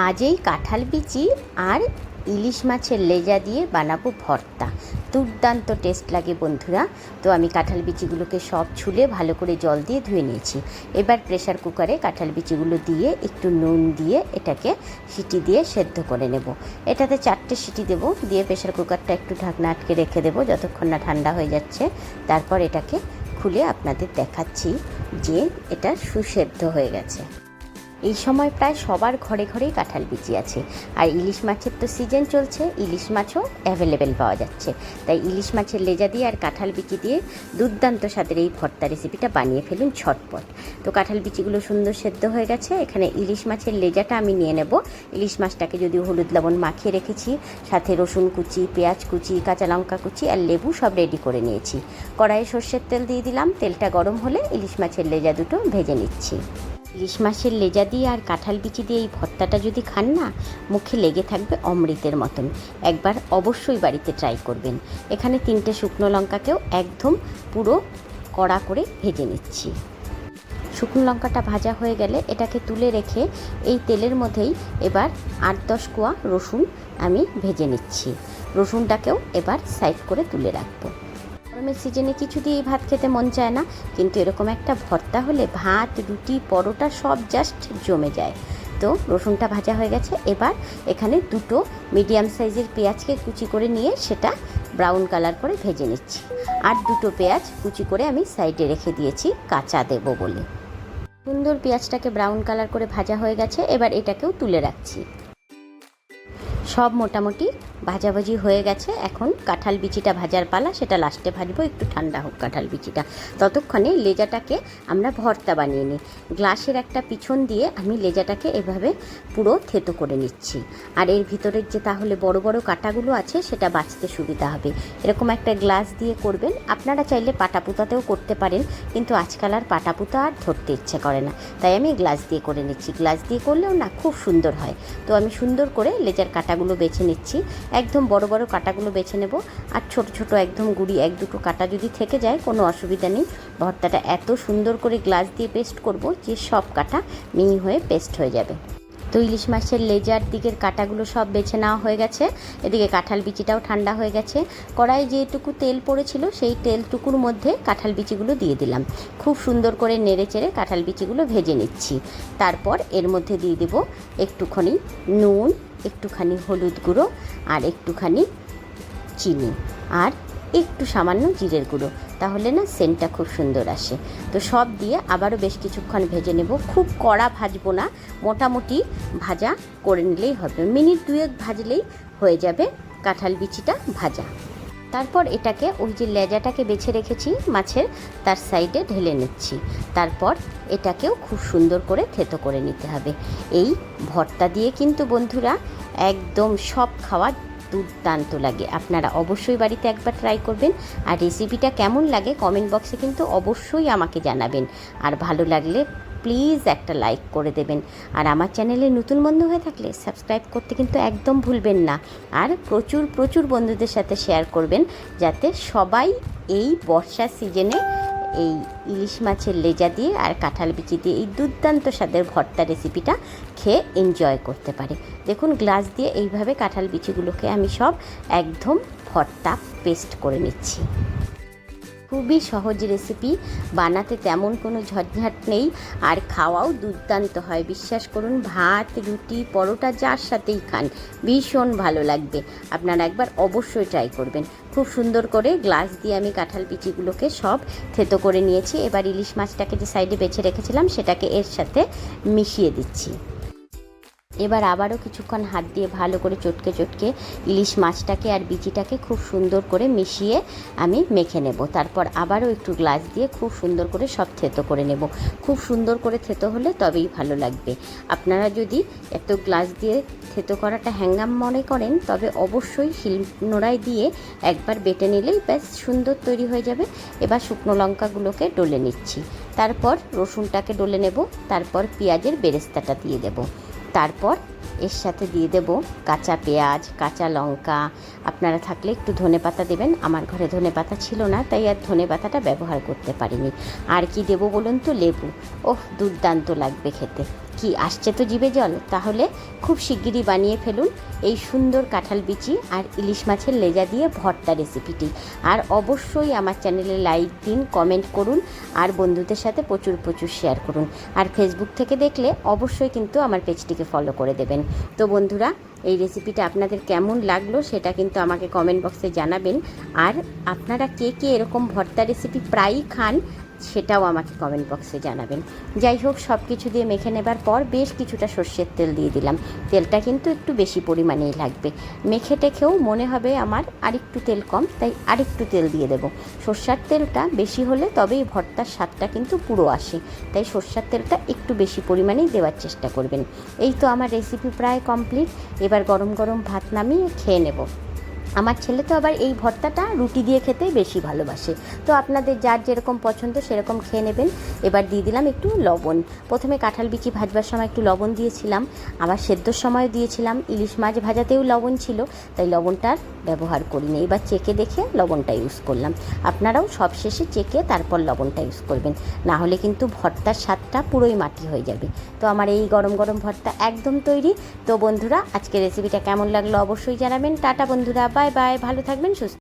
আজ এই কাঁঠাল বিচি আর ইলিশ মাছের লেজা দিয়ে বানাবো ভর্তা। দুর্দান্ত টেস্ট লাগে বন্ধুরা। তো আমি কাঁঠাল বিচিগুলোকে সব ছুলে ভালো করে জল দিয়ে ধুয়ে নিয়েছি। এবার প্রেসার কুকারে কাঁঠাল বিচিগুলো দিয়ে একটু নুন দিয়ে এটাকে সিটি দিয়ে সেদ্ধ করে নেব। এটাতে 4টে সিটি দেব, দিয়ে প্রেসার কুকারটা একটু ঢাকনা আটকে রেখে দেবো যতক্ষণ না ঠান্ডা হয়ে যাচ্ছে। তারপর এটাকে খুলে আপনাদের দেখাচ্ছি যে এটা সুসেদ্ধ হয়ে গেছে। এই সময় প্রায় সবার ঘরে ঘরেই কাঁঠাল বিচি আছে, আর ইলিশ মাছের তো সিজন চলছে, ইলিশ মাছও অ্যাভেলেবেল পাওয়া যাচ্ছে। তাই ইলিশ মাছের লেজা দিয়ে আর কাঁঠাল বিচি দিয়ে দুর্দান্ত স্বাদের এই ভর্তা রেসিপিটা বানিয়ে ফেলুন ঝটপট। তো কাঁঠাল বিচিগুলো সুন্দর সেদ্ধ হয়ে গেছে। এখানে ইলিশ মাছের লেজাটা আমি নিয়ে নেব। ইলিশ মাছটাকে যদিও হলুদ লবণ মাখিয়ে রেখেছি, সাথে রসুন কুচি, পেঁয়াজ কুচি, কাঁচা লঙ্কা কুচি আর লেবু সব রেডি করে নিয়েছি। কড়াইয়ে সর্ষের তেল দিয়ে দিলাম। তেলটা গরম হলে ইলিশ মাছের লেজা দুটো ভেজে নিচ্ছি। ইলিশ মাছের লেজা দিয়ে আর কাঁঠাল বিচি দিয়ে এই ভর্তাটা যদি খান না, মুখে লেগে থাকবে অমৃতের মতন। একবার অবশ্যই বাড়িতে ট্রাই করবেন। এখানে 3টে শুকনো লঙ্কাকেও একদম পুরো কড়া করে ভেজে নিচ্ছি। শুকনো লঙ্কাটা ভাজা হয়ে গেলে এটাকে তুলে রেখে এই তেলের মধ্যেই এবার 8-10 কোয়া রসুন আমি ভেজে নিচ্ছি। রসুনটাকেও এবার সাইড করে তুলে রাখবো। গরমের সিজনে কিছু দিয়ে ভাত খেতে মন চায় না, কিন্তু এরকম একটা ভর্তা হলে ভাত, রুটি, পরোটা সব জাস্ট জমে যায়। তো রসুনটা ভাজা হয়ে গেছে। এবার এখানে 2টো মিডিয়াম সাইজের পেঁয়াজকে কুচি করে নিয়ে সেটা ব্রাউন কালার করে ভেজে নিচ্ছি। আর 2টো পেঁয়াজ কুচি করে আমি সাইডে রেখে দিয়েছি কাঁচা দেবো বলে। সুন্দর পেঁয়াজটাকে ব্রাউন কালার করে ভাজা হয়ে গেছে। এবার এটাকেও তুলে রাখছি। সব মোটামুটি ভাজাভাজি হয়ে গেছে। এখন কাঁঠাল বিচিটা ভাজার পালা, সেটা লাস্টে ভাজবো। একটু ঠান্ডা হোক কাঁঠাল বিচিটা। ততক্ষণে লেজাটাকে আমরা ভর্তা বানিয়ে নিই। গ্লাসের একটা পিছন দিয়ে আমি লেজাটাকে এভাবে পুরো থেতো করে নিচ্ছি। আর এর ভিতরের যে তাহলে বড় বড় কাঁটাগুলো আছে সেটা বাছতে সুবিধা হবে। এরকম একটা গ্লাস দিয়ে করবেন। আপনারা চাইলে পাটাপুতাতেও করতে পারেন, কিন্তু আজকাল আর পাটাপুতা আর ধরতে ইচ্ছে করে না, তাই আমি গ্লাস দিয়ে করে নিচ্ছি। গ্লাস দিয়ে করলেও না খুব সুন্দর হয়। তো আমি সুন্দর করে লেজার কাঁটাগুলো বেছে নিচ্ছি। একদম বড় বড় কাঁটাগুলো বেছে নেব, আর ছোট ছোট একদম গুঁড়ি 1-2টো কাঁটা যদি থেকে যায় কোনো অসুবিধা নেই। ভর্তাটা এত সুন্দর করে গ্লাস দিয়ে পেস্ট করব যে সব কাঁটা মিহি হয়ে পেস্ট হয়ে যাবে। তো ইলিশ মাছের লেজার দিকের কাঁটাগুলো সব বেছে নেওয়া হয়ে গেছে। এদিকে কাঁঠাল বিচিটাও ঠান্ডা হয়ে গেছে। কড়াইয়ে যেটুকু তেল পড়েছিল সেই তেলটুকুর মধ্যে কাঁঠাল বিচিগুলো দিয়ে দিলাম। খুব সুন্দর করে নেড়ে চেড়ে কাঁঠাল বিচিগুলো ভেজে নিচ্ছি। তারপর এর মধ্যে দিয়ে দেব একটুখানি নুন, একটুখানি হলুদ গুঁড়ো, আর একটুখানি চিনি, আর একটু সামান্য জিরের গুঁড়ো। তাহলে না সেন্টটা খুব সুন্দর আসে। তো সব দিয়ে আবারও বেশ কিছুক্ষণ ভেজে নেব। খুব কড়া ভাজবো না, মোটামুটি ভাজা করে নিলেই হবে। মিনিট 2 ভাজলেই হয়ে যাবে কাঁঠাল বিচিটা ভাজা। তারপর এটাকে ওই যে লেজাটাকে বেছে রেখেছি মাছের, তার সাইডে ঢেলে নিচ্ছি। তারপর এটাকেও খুব সুন্দর করে থেতো করে নিতে হবে। এই ভর্তা দিয়ে কিন্তু বন্ধুরা একদম সব খাওয়া দুর্দান্ত লাগে। আপনারা অবশ্যই বাড়িতে একবার ট্রাই করবেন। আর রেসিপিটা কেমন লাগে কমেন্ট বক্সে কিন্তু অবশ্যই আমাকে জানাবেন। আর ভালো লাগলে প্লিজ একটা লাইক করে দেবেন। আর আমার চ্যানেলে নতুন বন্ধু হয়ে থাকলে সাবস্ক্রাইব করতে কিন্তু একদম ভুলবেন না। আর প্রচুর প্রচুর বন্ধুদের সাথে শেয়ার করবেন, যাতে সবাই এই বর্ষার সিজনে এই ইলিশ মাছের লেজা দিয়ে আর কাঁঠাল বিচি দিয়ে এই দুর্দান্ত স্বাদের ভর্তা রেসিপিটা খেয়ে এনজয় করতে পারে। দেখুন গ্লাস দিয়ে এইভাবে কাঁঠাল বিচিগুলোকে আমি সব একদম ভর্তা পেস্ট করে নিচ্ছি। খুবই সহজ রেসিপি, বানাতে তেমন কোনো ঝঞ্ঝাট নেই, আর খাওয়াও দুর্দান্ত হয়। বিশ্বাস করুন, ভাত, রুটি, পরোটা যার সাথেই খান ভীষণ ভালো লাগবে। আপনারা একবার অবশ্যই ট্রাই করবেন। খুব সুন্দর করে গ্লাস দিয়ে আমি কাঁঠাল বিচিগুলোকে সব থেতো করে নিয়েছি। এবার ইলিশ মাছটাকে যে সাইডে বেছে রেখেছিলাম সেটাকে এর সাথে মিশিয়ে দিচ্ছি। এবার আবারও কিছুক্ষণ হাত দিয়ে ভালো করে চটকে চটকে ইলিশ মাছটাকে আর বিচিটাকে খুব সুন্দর করে মিশিয়ে আমি মেখে নেব। তারপর আবারও একটু গ্লাস দিয়ে খুব সুন্দর করে সব থেতো করে নেব। খুব সুন্দর করে থেতো হলে তবেই ভালো লাগবে। আপনারা যদি এত গ্লাস দিয়ে থেতো করাটা হ্যাঙ্গাম মনে করেন, তবে অবশ্যই শিলনোড়ায় দিয়ে একবার বেটে নিলেই বেশ সুন্দর তৈরি হয়ে যাবে। এবার শুকনো লঙ্কাগুলোকে ডলে নিচ্ছি। তারপর রসুনটাকে ডলে নেব। তারপর পেঁয়াজের বেরেস্তাটা দিয়ে দেব। তারপর এর সাথে দিয়ে দেব কাঁচা পেঁয়াজ, কাঁচা লঙ্কা, আপনারা থাকলে একটু ধনেপাতা দেবেন। আমার ঘরে ধনেপাতা ছিল না, তাই আর ধনেপাতাটা ব্যবহার করতে পারিনি। আর কি দেবো বলুন তো? লেবু। ওহ, দুর্দান্ত লাগবে খেতে। কি আসছে তো জিভে জল? তাহলে খুব শিগগিরই বানিয়ে ফেলুন এই সুন্দর কাঁঠাল বিচি আর ইলিশ মাছের লেজা দিয়ে ভর্তা রেসিপিটি। আর অবশ্যই আমার চ্যানেলে লাইক দিন, কমেন্ট করুন, আর বন্ধুদের সাথে প্রচুর প্রচুর শেয়ার করুন। আর ফেসবুক থেকে দেখলে অবশ্যই কিন্তু আমার পেজটিকে ফলো করে দেবেন। তো বন্ধুরা, এই রেসিপিটা আপনাদের কেমন লাগলো সেটা কিন্তু আমাকে কমেন্ট বক্সে জানাবেন। আর আপনারা কে কে এরকম ভর্তা রেসিপি প্রায়ই খান সেটাও আমাকে কমেন্ট বক্সে জানাবেন। যাই হোক, সব কিছু দিয়ে মেখে নেবার পর বেশ কিছুটা সর্ষের তেল দিয়ে দিলাম। তেলটা কিন্তু একটু বেশি পরিমাণেই লাগবে। মেখে টেখেও মনে হবে আমার আরেকটু তেল কম, তাই আরেকটু তেল দিয়ে দেবো। সর্ষের তেলটা বেশি হলে তবেই ভর্তার স্বাদটা কিন্তু পুরো আসে, তাই সর্ষের তেলটা একটু বেশি পরিমাণেই দেওয়ার চেষ্টা করবেন। এই তো আমার রেসিপি প্রায় কমপ্লিট। এবার গরম গরম ভাত নামিয়ে খেয়ে নেব। আমার ছেলে তো আবার এই ভর্তাটা রুটি দিয়ে খেতেই বেশি ভালোবাসে। তো আপনাদের যার যেরকম পছন্দ সেরকম খেয়ে নেবেন। এবার দিয়ে দিলাম একটু লবণ। প্রথমে কাঁঠাল বিচি ভাজবার সময় একটু লবণ দিয়েছিলাম, আবার সেদ্ধর সময় দিয়েছিলাম। ইলিশ মাছ ভাজাতেও লবণ ছিল, তাই লবণটার ব্যবহার করিনি। এবার চেকে দেখে লবণটা ইউজ করলাম। আপনারাও সব শেষে চেকে তারপর লবণটা ইউজ করবেন, না হলে কিন্তু ভর্তার স্বাদটা পুরোই মাটি হয়ে যাবে। তো আমার এই গরম গরম ভর্তা একদম তৈরি। তো বন্ধুরা, আজকে রেসিপিটা কেমন লাগলো অবশ্যই জানাবেন। টাটা বন্ধুরা, বাই বাই, ভালো থাকবেন, সুস্থ।